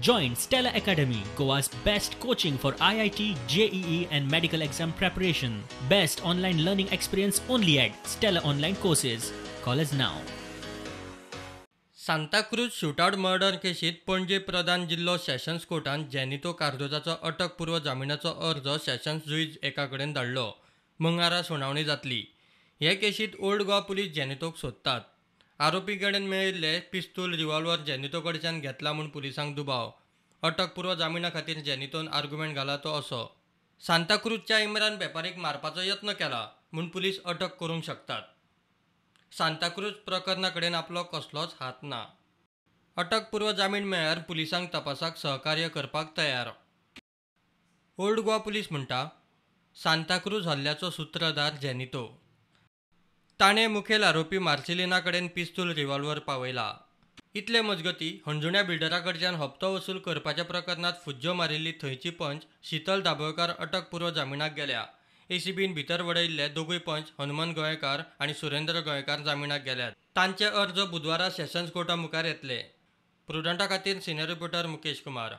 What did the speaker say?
Join Stella Academy, Goa's best coaching for IIT, JEE, and medical exam preparation. Best online learning experience only at Stella Online Courses. Call us now. Santacruz shootout murder केशीत पणजी प्रधान जिल्लो sessions कोर्टान जेनितो कार्दोजाचो अटकपूर्व जामिनाचो अर्ज sessions जूज एका कडेन धाडलो. मंगळारा सुनावणी जातली. हे केशीत ओल्ड गोवा पुलीस जेनितोक सोदतात. आरोपी कडेन मेळिल्ले पिस्तूल रिव्हॉल्वर जेनितो कडच्यान घेतला म्हूण पुलिसांक दुबाव. अटकपूर्व जामिना खातीर जेनितोन आर्ग्युमेंट घाला तो असो. सांताक्रूजच्या इम्रान बेपारीक मारपाचो यत्न केला म्हूण पुलीस अटक करूंक शकतात. सांताक्रूज प्रकरणा कडेन आपलो कसलोच हात ना. अटकपूर्व जामीन मेळ्ळ्यार पुलिसांक तपासाक सहकार्य करपाक तयार. ओल्ड गोवा पुलीस म्हणटा, सांताक्रूज हल्ल्याचो सूत्रधार जेनितो. ताणें मुखेल आरोपी मार्सेलिना कडेन पिस्तूल रिव्हॉल्वर पावयला. इतले मजगतीं हणजुण्या बिल्डरा कडच्यान हप्तो वसूल करपाच्या प्रकरणात फुज्जो मारिल्ली थंयची पंच शीतल दाबोळकार अटकपूर्व जामिनाक गेल्या. एसीबीन भितर वडयल्ले दोगूय पंच हनुमंत गोयेकार आनी सुरेंद्र गोयेकार जामिनाक गेल्यात. तांचे अर्ज बुधवारा सेशन्स कोर्टा मुखार येतले. प्रुडंटा खातीर सिनियर रिपोर्टर मुकेश कुमार.